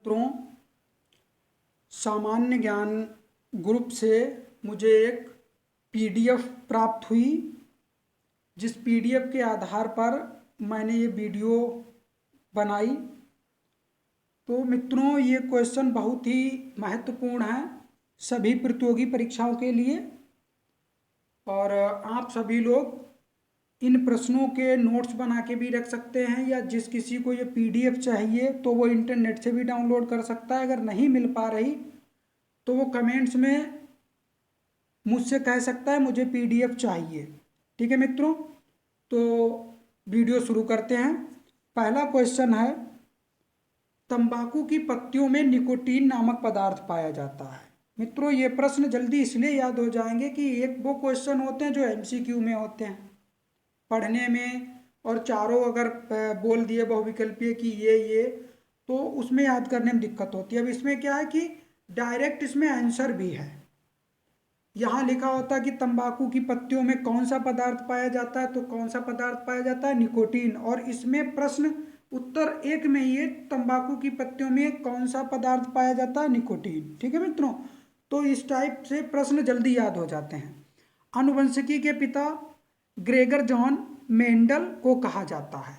मित्रों, सामान्य ज्ञान ग्रुप से मुझे एक पीडीएफ प्राप्त हुई, जिस पीडीएफ के आधार पर मैंने ये वीडियो बनाई। तो मित्रों, ये क्वेश्चन बहुत ही महत्वपूर्ण है सभी प्रतियोगी परीक्षाओं के लिए, और आप सभी लोग इन प्रश्नों के नोट्स बना के भी रख सकते हैं, या जिस किसी को ये पीडीएफ चाहिए तो वो इंटरनेट से भी डाउनलोड कर सकता है। अगर नहीं मिल पा रही तो वो कमेंट्स में मुझसे कह सकता है मुझे पीडीएफ चाहिए। ठीक है मित्रों, तो वीडियो शुरू करते हैं। पहला क्वेश्चन है, तंबाकू की पत्तियों में निकोटीन नामक पदार्थ पाया जाता है। मित्रों, ये प्रश्न जल्दी इसलिए याद हो जाएंगे कि एक वो क्वेश्चन होते हैं जो एमसीक्यू में होते हैं पढ़ने में, और चारों अगर बोल दिए बहुविकल्पीय कि ये तो उसमें याद करने में दिक्कत होती है। अब इसमें क्या है कि डायरेक्ट इसमें आंसर भी है। यहाँ लिखा होता है कि तंबाकू की पत्तियों में कौन सा पदार्थ पाया जाता है, तो कौन सा पदार्थ पाया जाता है? निकोटीन। और इसमें प्रश्न उत्तर एक में ये तंबाकू की पत्तियों में कौन सा पदार्थ पाया जाता है? निकोटीन। ठीक है मित्रों, तो इस टाइप से प्रश्न जल्दी याद हो जाते हैं। आनुवंशिकी के पिता ग्रेगर जॉन मेंडल को कहा जाता है।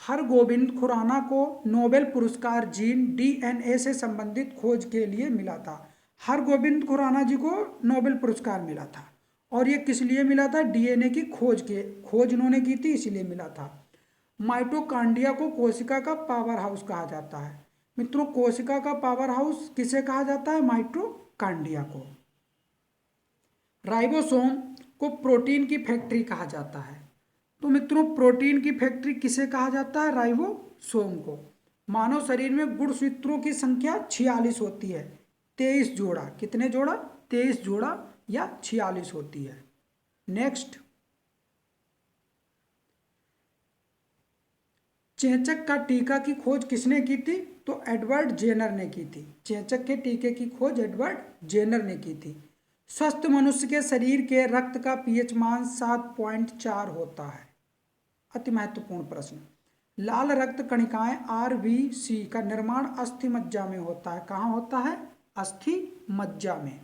हरगोबिंद खुराना को नोबेल पुरस्कार जीन डीएनए से संबंधित खोज के लिए मिला था। हरगोबिंद खुराना जी को नोबेल पुरस्कार मिला था, और ये किस लिए मिला था? डीएनए की खोज इन्होंने की थी, इसलिए मिला था। माइटोकांड्रिया को कोशिका का पावर हाउस कहा जाता है। मित्रों, कोशिका का पावर हाउस किसे कहा जाता है? माइटोकांड्रिया को। राइबोसोम को प्रोटीन की फैक्ट्री कहा जाता है। तो मित्रों, प्रोटीन की फैक्ट्री किसे कहा जाता है? राइबोसोम को। मानव शरीर में गुणसूत्रों की संख्या 46 होती है। 23 जोड़ा। कितने जोड़ा? 23 जोड़ा या 46 होती है। नेक्स्ट, चेचक का टीका की खोज किसने की थी? तो एडवर्ड जेनर ने की थी। चेचक के टीके की खोज एडवर्ड जेनर ने की थी। स्वस्थ मनुष्य के शरीर के रक्त का पीएच मान 7.4 होता है। अति महत्वपूर्ण प्रश्न। लाल रक्त कणिकाएं आरबीसी का निर्माण अस्थि मज्जा में होता है। कहाँ होता है? अस्थि मज्जा में।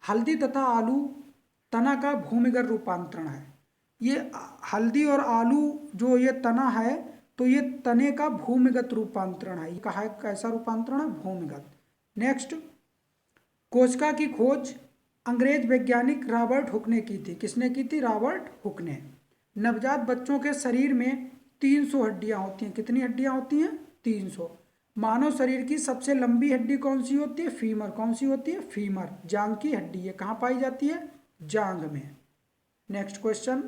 हल्दी तथा आलू तना का भूमिगत रूपांतरण है। ये हल्दी और आलू जो ये तना है, तो ये तने का भूमिगत रूपांतरण है। ये कहा है कैसा रूपांतरण है? भूमिगत। नेक्स्ट, कोशिका की खोज अंग्रेज वैज्ञानिक रॉबर्ट हुक ने की थी। किसने की थी? रॉबर्ट हुक ने। नवजात बच्चों के शरीर में 300 हड्डियां होती हैं। कितनी हड्डियां होती हैं? 300। मानव शरीर की सबसे लंबी हड्डी कौन सी होती है? फीमर। कौन सी होती है? फीमर। जांग की हड्डी। ये कहाँ पाई जाती है? जांग में। नेक्स्ट क्वेश्चन,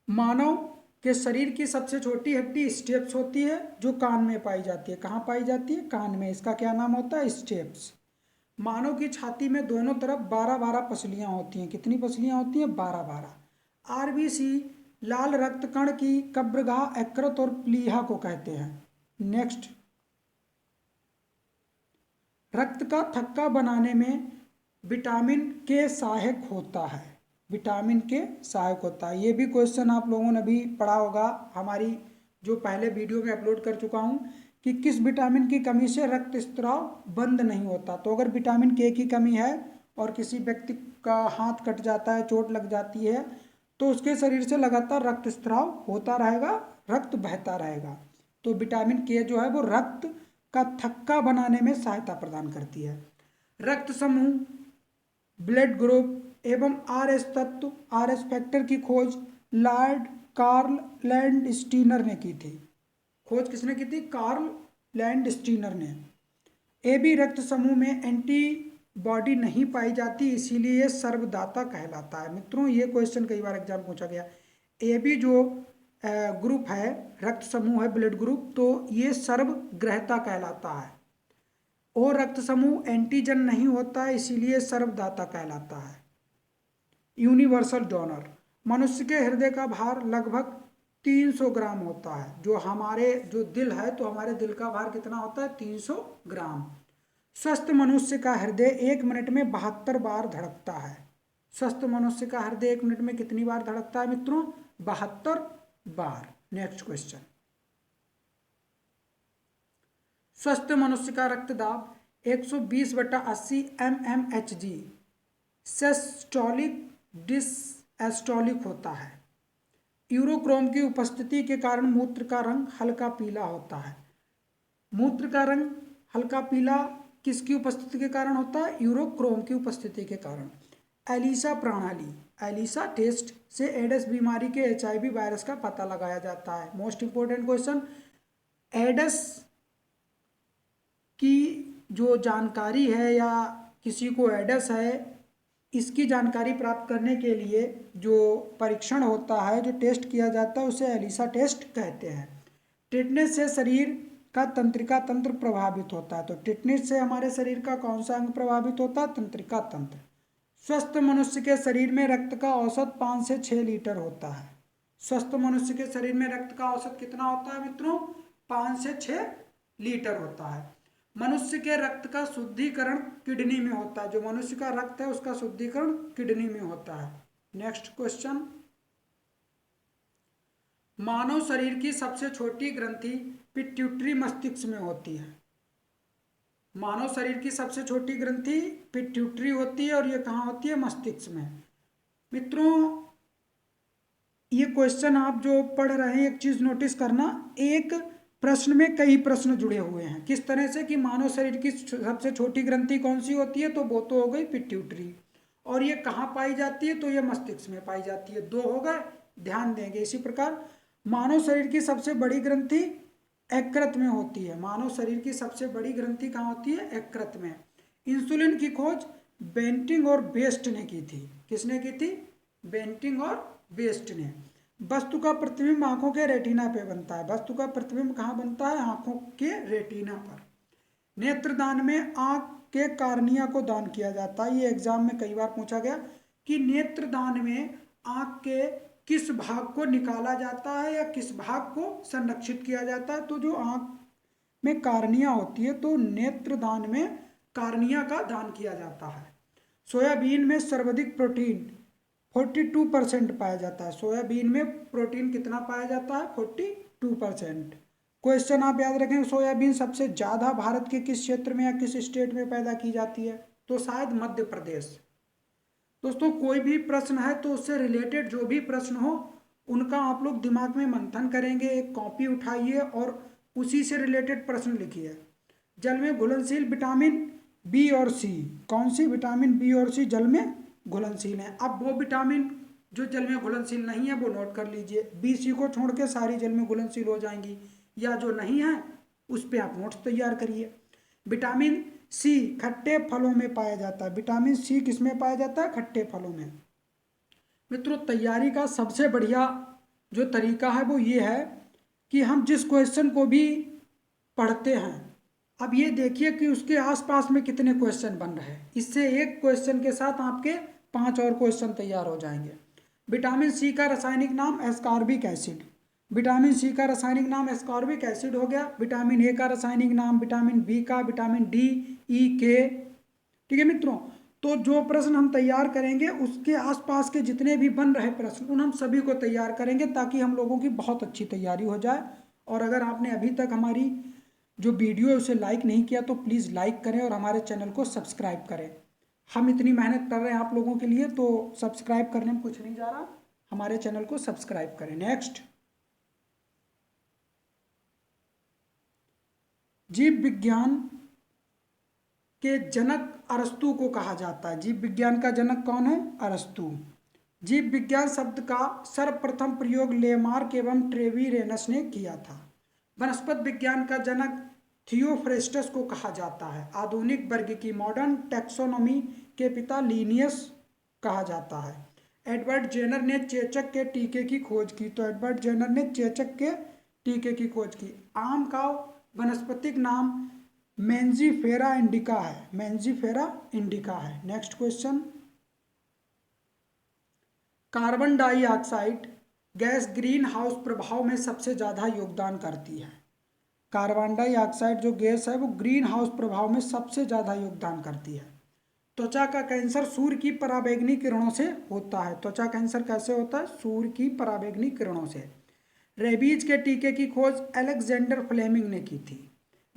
मानव के शरीर की सबसे छोटी हड्डी स्टेप्स होती है, जो कान में पाई जाती है। कहाँ पाई जाती है? कान में। इसका क्या नाम होता है? स्टेप्स। मानव की छाती में दोनों तरफ 12-12 पसलियां होती हैं। कितनी पसलियां होती हैं? 12-12। आरबीसी लाल रक्त कण की कब्रगाह, यकृत और प्लीहा को कहते हैं। नेक्स्ट, रक्त का थक्का बनाने में विटामिन के सहायक होता है। विटामिन के सहायक होता है। ये भी क्वेश्चन आप लोगों ने भी पढ़ा होगा, हमारी जो पहले वीडियो में अपलोड कर चुका हूँ, कि किस विटामिन की कमी से रक्त स्त्राव बंद नहीं होता। तो अगर विटामिन के की कमी है और किसी व्यक्ति का हाथ कट जाता है, चोट लग जाती है, तो उसके शरीर से लगातार रक्त स्त्राव होता रहेगा, रक्त बहता रहेगा। तो विटामिन के जो है वो रक्त का थक्का बनाने में सहायता प्रदान करती है। रक्त समूह, ब्लड ग्रुप एवं आरएस तत्व, आरएस फैक्टर की खोज लॉर्ड कार्ल लैंडस्टीनर ने की थी। खोज किसने की थी? कार्ल लैंडस्टीनर ने। ए बी रक्त समूह में एंटीबॉडी नहीं पाई जाती, इसीलिए सर्वदाता कहलाता है। मित्रों, ये क्वेश्चन कई बार एग्जाम पूछा गया। ए बी जो ग्रुप है, रक्त समूह है, ब्लड ग्रुप, तो ये सर्वग्रहता कहलाता है। और रक्त समूह एंटीजन नहीं होता है, इसीलिए सर्वदाता कहलाता है। Universal donor. मनुष्य के हृदय का भार लगभग 300 ग्राम होता है। जो हमारे जो दिल है, तो हमारे दिल का भार कितना होता है? 300 ग्राम। स्वस्थ मनुष्य का हृदय 1 मिनट में 72 बार धड़कता है। स्वस्थ मनुष्य का हृदय 1 मिनट में कितनी बार धड़कता है मित्रों? 72 बार। नेक्स्ट क्वेश्चन, स्वस्थ मनुष्य का रक्तदाब 120/80 mmHg सिस्टोलिक डिसएस्टोलिक होता है। यूरोक्रोम की उपस्थिति के कारण मूत्र का रंग हल्का पीला होता है। मूत्र का रंग हल्का पीला किसकी उपस्थिति के कारण होता है? यूरोक्रोम की उपस्थिति के कारण। एलिसा प्रणाली, एलिसा टेस्ट से एड्स बीमारी के HIV वायरस का पता लगाया जाता है। मोस्ट इंपोर्टेंट क्वेश्चन, एड्स की जो जानकारी है या किसी को एड्स है इसकी जानकारी प्राप्त करने के लिए जो परीक्षण होता है, जो टेस्ट किया जाता है, उसे एलिसा टेस्ट कहते हैं। टिटनेस से शरीर का तंत्रिका तंत्र प्रभावित होता है। तो टिटनेस से हमारे शरीर का कौन सा अंग प्रभावित होता है? तंत्रिका तंत्र। स्वस्थ मनुष्य के शरीर में रक्त का औसत 5 से 6 लीटर होता है। स्वस्थ मनुष्य के शरीर में रक्त का औसत कितना होता है मित्रों? 5 से 6 लीटर होता है। मनुष्य के रक्त का शुद्धिकरण किडनी में होता है। जो मनुष्य का रक्त है उसका शुद्धिकरण किडनी में होता है। नेक्स्ट क्वेश्चन, मानव शरीर की सबसे छोटी ग्रंथि पिट्यूटरी मस्तिष्क में होती है। मानव शरीर की सबसे छोटी ग्रंथि पिट्यूटरी होती है और ये कहाँ होती है? मस्तिष्क में। मित्रों ये क्वेश्चन आप जो पढ़ रहे हैं, एक चीज नोटिस करना, एक प्रश्न में कई प्रश्न जुड़े हुए हैं। किस तरह से कि मानव शरीर की सबसे छोटी ग्रंथि कौन सी होती है? तो वो तो हो गई पिट्यूटरी। और ये कहाँ पाई जाती है? तो ये मस्तिष्क में पाई जाती है। 2 हो गए, ध्यान देंगे। इसी प्रकार मानव शरीर की सबसे बड़ी ग्रंथि यकृत में होती है। मानव शरीर की सबसे बड़ी ग्रंथि कहाँ होती है? यकृत में। इंसुलिन की खोज बेंटिंग और बेस्ट ने की थी। किसने की थी? बेंटिंग और बेस्ट ने। वस्तु का प्रतिबिंब आंखों के रेटिना पे बनता है। वस्तु का प्रतिबिंब कहाँ बनता है? आंखों के रेटिना पर। नेत्रदान में आंख के कार्निया को दान किया जाता है। ये एग्जाम में कई बार पूछा गया कि नेत्रदान में आंख के किस भाग को निकाला जाता है या किस भाग को संरक्षित किया जाता है। तो जो आंख में कार्निया होती है तो नेत्रदान में कार्निया का दान किया जाता है। सोयाबीन में सर्वाधिक प्रोटीन 42% पाया जाता है। सोयाबीन में प्रोटीन कितना पाया जाता है? 42%। क्वेश्चन आप याद रखें, सोयाबीन सबसे ज़्यादा भारत के किस क्षेत्र में या किस स्टेट में पैदा की जाती है? तो शायद मध्य प्रदेश। दोस्तों कोई भी प्रश्न है तो उससे रिलेटेड जो भी प्रश्न हो उनका आप लोग दिमाग में मंथन करेंगे। एक कॉपी उठाइए और उसी से रिलेटेड प्रश्न लिखिए। जल में घुलनशील विटामिन बी और सी, कौन सी विटामिन बी और सी जल में घुलनशील हैं? अब वो विटामिन जो जल में घुलनशील नहीं है वो नोट कर लीजिए। बी सी को छोड़ के सारी जल में घुलनशील हो जाएंगी, या जो नहीं है उस पर आप नोट्स तैयार करिए। विटामिन सी खट्टे फलों में पाया जाता है। विटामिन सी किस में पाया जाता है? खट्टे फलों में। मित्रों तैयारी का सबसे बढ़िया जो तरीका है वो ये है कि हम जिस क्वेश्चन को भी पढ़ते हैं, अब ये देखिए कि उसके आसपास में कितने क्वेश्चन बन रहे हैं। इससे एक क्वेश्चन के साथ आपके 5 और क्वेश्चन तैयार हो जाएंगे। विटामिन सी का रासायनिक नाम एस्कॉर्बिक एसिड। विटामिन सी का रासायनिक नाम एस्कॉर्बिक एसिड हो गया। विटामिन ए का रासायनिक नाम, विटामिन बी का, विटामिन डी, ई, के। ठीक है मित्रों, तो जो प्रश्न हम तैयार करेंगे उसके आसपास के जितने भी बन रहे प्रश्न उन हम सभी को तैयार करेंगे ताकि हम लोगों की बहुत अच्छी तैयारी हो जाए। और अगर आपने अभी तक हमारी जो वीडियो है उसे लाइक नहीं किया तो प्लीज़ लाइक करें और हमारे चैनल को सब्सक्राइब करें। हम इतनी मेहनत कर रहे हैं आप लोगों के लिए, तो सब्सक्राइब करने में कुछ नहीं जा रहा, हमारे चैनल को सब्सक्राइब करें। नेक्स्ट, जीव विज्ञान के जनक अरस्तु को कहा जाता है। जीव विज्ञान का जनक कौन है? अरस्तु। जीव विज्ञान शब्द का सर्वप्रथम प्रयोग लेमार्क एवं ट्रेवीरेनस ने किया था। वनस्पति विज्ञान का जनक थियोफ्रेस्टस को कहा जाता है। आधुनिक वर्ग की मॉडर्न टैक्सोनॉमी के पिता लिनियस कहा जाता है। एडवर्ड जेनर ने चेचक के टीके की खोज की। तो एडवर्ड जेनर ने चेचक के टीके की खोज की। आम का वनस्पतिक नाम मेंजीफेरा इंडिका है। मेंजीफेरा इंडिका है। Next question, carbon dioxide gas green house प्रभाव में सबसे ज़्यादा योगदान करती है। कार्बन डाइऑक्साइड जो गैस है वो ग्रीन हाउस प्रभाव में सबसे ज़्यादा योगदान करती है। त्वचा का कैंसर सूर्य की पराबैंगनी किरणों से होता है। त्वचा कैंसर कैसे होता है? सूर्य की पराबैंगनी किरणों से। रेबीज के टीके की खोज अलेक्जेंडर फ्लेमिंग ने की थी।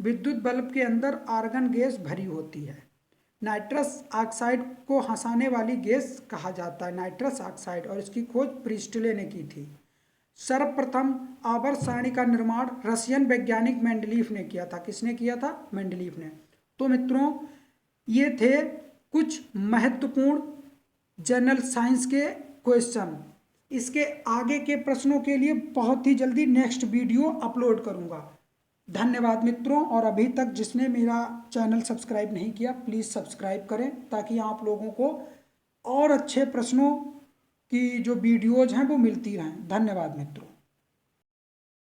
विद्युत बल्ब के अंदर आर्गन गैस भरी होती है। नाइट्रस ऑक्साइड को हंसाने वाली गैस कहा जाता है, नाइट्रस ऑक्साइड, और इसकी खोज प्रिस्टले ने की थी। सर्वप्रथम आवर्त सारणी का निर्माण रशियन वैज्ञानिक मेंडलीफ ने किया था। किसने किया था? मेंडलीफ ने। तो मित्रों, ये थे कुछ महत्वपूर्ण जनरल साइंस के क्वेश्चन। इसके आगे के प्रश्नों के लिए बहुत ही जल्दी नेक्स्ट वीडियो अपलोड करूंगा। धन्यवाद मित्रों, और अभी तक जिसने मेरा चैनल सब्सक्राइब नहीं किया प्लीज़ सब्सक्राइब करें, ताकि आप लोगों को और अच्छे प्रश्नों की जो वीडियोज़ हैं वो मिलती रहें। धन्यवाद मित्रों।